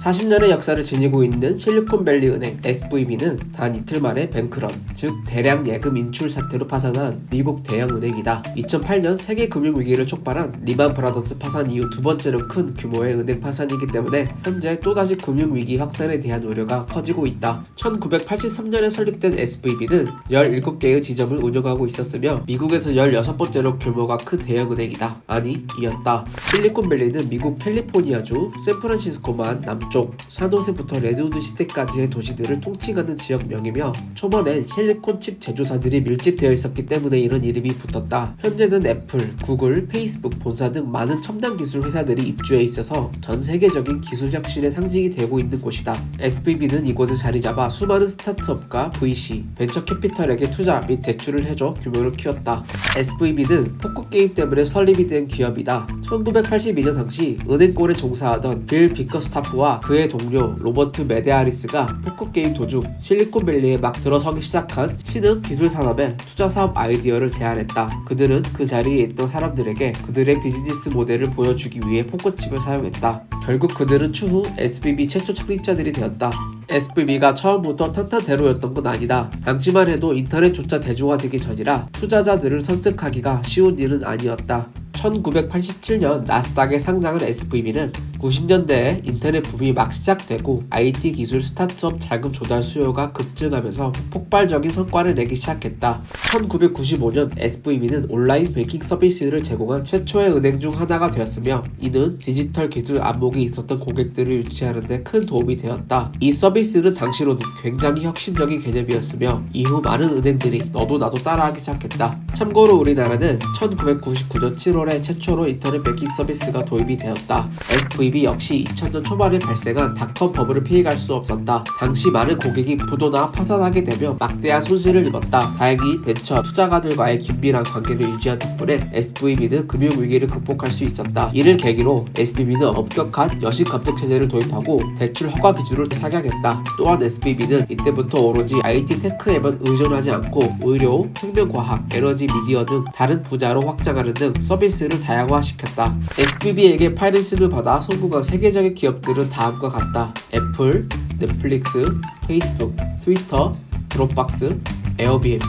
40년의 역사를 지니고 있는 실리콘밸리 은행 SVB는 단 이틀 만에 뱅크런, 즉 대량 예금 인출 사태로 파산한 미국 대형 은행이다. 2008년 세계 금융위기를 촉발한 리만 브라더스 파산 이후 두 번째로 큰 규모의 은행 파산이기 때문에 현재 또다시 금융위기 확산에 대한 우려가 커지고 있다. 1983년에 설립된 SVB는 17개의 지점을 운영하고 있었으며 미국에서 16번째로 규모가 큰 대형 은행이다. 아니, 이었다. 실리콘밸리는 미국 캘리포니아주 샌프란시스코만 남쪽 산호세부터 레드우드 시대까지의 도시들을 통칭하는 지역명이며 초반엔 실리콘칩 제조사들이 밀집되어 있었기 때문에 이런 이름이 붙었다. 현재는 애플, 구글, 페이스북 본사 등 많은 첨단 기술 회사들이 입주해 있어서 전 세계적인 기술 혁신의 상징이 되고 있는 곳이다. SVB는 이곳에 자리 잡아 수많은 스타트업과 VC, 벤처 캐피털에게 투자 및 대출을 해줘 규모를 키웠다. SVB는 포커게임 때문에 설립이 된 기업이다. 1982년 당시 은행골에 종사하던 빌 비커스타프와 그의 동료 로버트 메데아리스가 포커게임 도중 실리콘밸리에 막 들어서기 시작한 신흥 기술 산업에 투자 사업 아이디어를 제안했다. 그들은 그 자리에 있던 사람들에게 그들의 비즈니스 모델을 보여주기 위해 포커칩을 사용했다. 결국 그들은 추후 SVB 최초 창립자들이 되었다. SVB가 처음부터 탄탄대로였던 건 아니다. 당시만 해도 인터넷조차 대중화되기 전이라 투자자들을 설득하기가 쉬운 일은 아니었다. 1987년 나스닥에 상장한 SVB는 90년대에 인터넷 붐이 막 시작되고 IT 기술 스타트업 자금 조달 수요가 급증하면서 폭발적인 성과를 내기 시작했다. 1995년 SVB는 온라인 뱅킹 서비스를 제공한 최초의 은행 중 하나가 되었으며 이는 디지털 기술 안목이 있었던 고객들을 유치하는 데 큰 도움이 되었다. 이 서비스는 당시로는 굉장히 혁신적인 개념이었으며 이후 많은 은행들이 너도 나도 따라하기 시작했다. 참고로 우리나라는 1999년 7월에 최초로 인터넷 뱅킹 서비스가 도입이 되었다. SVB 역시 2000년 초반에 발생한 닷컴 버블을 피해갈 수 없었다. 당시 많은 고객이 부도나 파산하게 되며 막대한 손실을 입었다. 다행히 벤처 투자가들과의 긴밀한 관계를 유지한 덕분에 SVB는 금융위기를 극복할 수 있었다. 이를 계기로 SVB는 엄격한 여신 감독 체제를 도입하고 대출 허가 기준을 상향했다. 또한 SVB는 이때부터 오로지 IT 테크에만 의존하지 않고 의료, 생명과학, 에너지, 미디어 등 다른 분야로 확장하는 등 서비스를 다양화시켰다. SVB에게 파이낸싱을 받아 성공한 세계적인 기업들은 다음과 같다. 애플, 넷플릭스, 페이스북, 트위터, 드롭박스, 에어비앤비,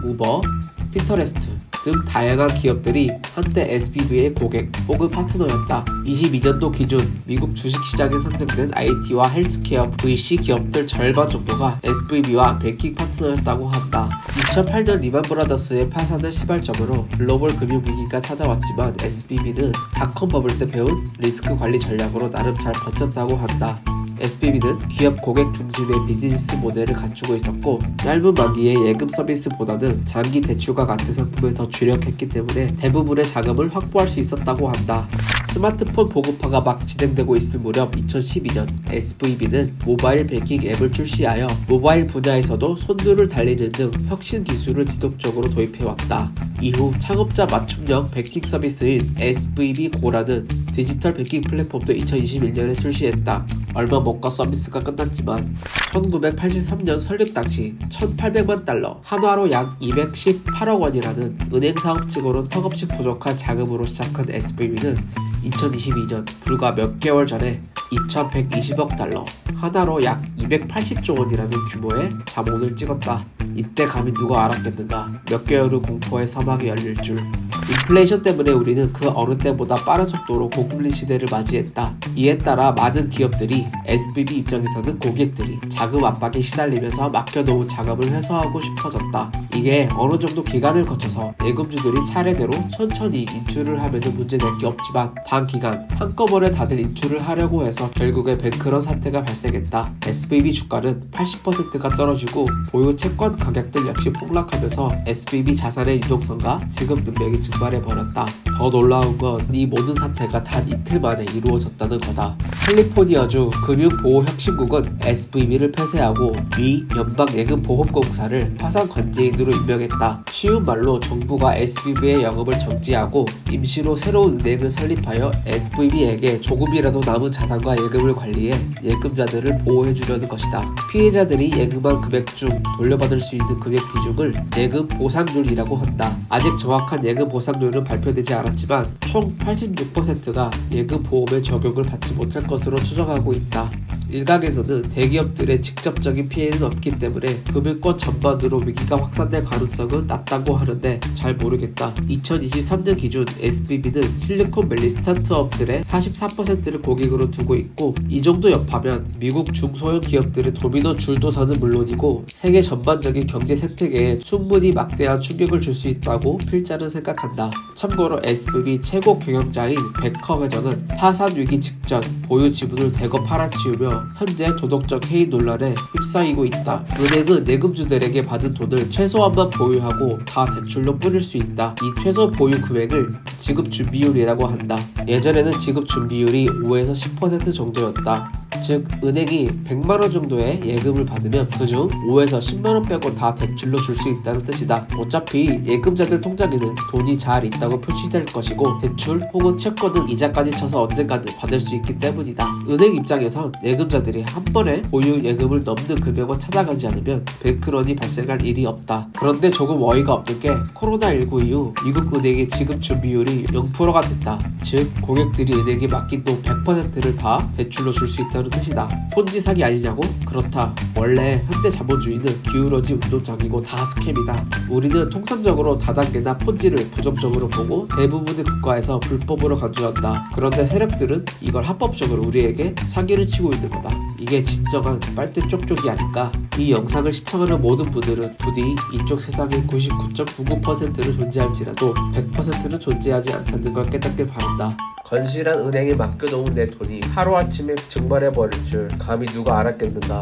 우버, 핀터레스트 등 다양한 기업들이 한때 SVB의 고객 혹은 파트너였다. 22년도 기준 미국 주식시장에 상장된 IT와 헬스케어, VC 기업들 절반 정도가 SVB와 뱅킹 파트너였다고 한다. 2008년 리만 브라더스의 파산을 시발점으로 글로벌 금융위기가 찾아왔지만 SVB는 닷컴 버블 때 배운 리스크 관리 전략으로 나름 잘 버텼다고 한다. SVB는 기업 고객 중심의 비즈니스 모델을 갖추고 있었고 짧은 만기의 예금 서비스보다는 장기 대출과 같은 상품에 더 주력했기 때문에 대부분의 자금을 확보할 수 있었다고 한다. 스마트폰 보급화가 막 진행되고 있을 무렵 2012년 SVB는 모바일 뱅킹 앱을 출시하여 모바일 분야에서도 선두를 달리는 등 혁신 기술을 지속적으로 도입해왔다. 이후 창업자 맞춤형 뱅킹 서비스인 SVB고라는 디지털 뱅킹 플랫폼도 2021년에 출시했다. 얼마 못 가 서비스가 끝났지만 1983년 설립 당시 1,800만 달러, 한화로 약 218억 원이라는 은행 사업 측으로는 턱없이 부족한 자금으로 시작한 SVB는 2022년 불과 몇 개월 전에 2,120억 달러, 하나로 약 280조 원이라는 규모의 자본을 찍었다. 이때 감히 누가 알았겠는가. 몇 개월 후 공포의 사막이 열릴 줄. 인플레이션 때문에 우리는 그 어느 때보다 빠른 속도로 고금리 시대를 맞이했다. 이에 따라 많은 기업들이 SVB 입장에서는 고객들이 자금 압박에 시달리면서 맡겨놓은 자금을 회수하고 싶어졌다. 이게 어느 정도 기간을 거쳐서 예금주들이 차례대로 천천히 인출을 하면 문제될 게 없지만 단기간 한꺼번에 다들 인출을 하려고 해서 결국에 뱅크런 사태가 발생했다. SVB 주가는 80%가 떨어지고 보유 채권 가격들 역시 폭락하면서 SVB 자산의 유동성과 지급 능력이 증발해버렸다. 더 놀라운 건 이 모든 사태가 단 이틀 만에 이루어졌다는 거다. 캘리포니아주 금융보호혁신국은 SVB를 폐쇄하고 미 연방예금보험공사를 파산 관제인으로 임명했다. 쉬운 말로 정부가 SVB의 영업을 정지하고 임시로 새로운 은행을 설립하여 SVB에게 조금이라도 남은 자산과 예금을 관리해 예금자들을 보호해주려는 것이다. 피해자들이 예금한 금액 중 돌려받을 수 있는 금액 비중을 예금 보상률이라고 한다. 아직 정확한 예금 보상률은 발표되지 않았지만 총 86%가 예금 보험의 적용을 받지 못할 것으로 추정하고 있다. 일각에서는 대기업들의 직접적인 피해는 없기 때문에 금융권 전반으로 위기가 확산될 가능성은 낮다고 하는데 잘 모르겠다. 2023년 기준 SVB는 실리콘밸리 스타트업들의 44%를 고객으로 두고 있고, 이 정도 여파면 미국 중소형 기업들의 도미노 줄도서는 물론이고 세계 전반적인 경제 생태계에 충분히 막대한 충격을 줄 수 있다고 필자는 생각한다. 참고로 SVB 최고 경영자인 베커 회장은 파산 위기 직전 보유 지분을 대거 팔아치우며 현재 도덕적 해이 논란에 휩싸이고 있다. 은행은 예금주들에게 받은 돈을 최소한만 보유하고 다 대출로 뿌릴 수 있다. 이 최소 보유 금액을 지급 준비율이라고 한다. 예전에는 지급 준비율이 5에서 10% 정도였다. 즉 은행이 100만원 정도의 예금을 받으면 그중 5에서 10만원 빼고 다 대출로 줄 수 있다는 뜻이다. 어차피 예금자들 통장에는 돈이 잘 있다고 표시될 것이고 대출 혹은 채권은 이자까지 쳐서 언젠가는 받을 수 있기 때문이다. 은행 입장에선 예금자들이 한 번에 보유 예금을 넘는 금액만 찾아가지 않으면 뱅크런이 발생할 일이 없다. 그런데 조금 어이가 없는 게 코로나19 이후 미국 은행의 지급 준비율이 0%가 됐다. 즉 고객들이 은행에 맡긴 돈 100%를 다 대출로 줄 수 있다는 뜻이다. 폰지 사기 아니냐고? 그렇다. 원래 현대 자본주의는 기울어진 운동장이고 다 스캠이다. 우리는 통상적으로 다단계나 폰지를 부정적으로 보고 대부분의 국가에서 불법으로 간주한다. 그런데 세력들은 이걸 합법적으로 우리에게 사기를 치고 있는 거다. 이게 진정한 빨대 쪽쪽이 아닐까? 이 영상을 시청하는 모든 분들은 부디 이쪽 세상의 99.99%는 존재할지라도 100%는 존재하지 않다는 걸 깨닫길 바란다. 건실한 은행에 맡겨놓은 내 돈이 하루아침에 증발해버릴 줄 감히 누가 알았겠는가.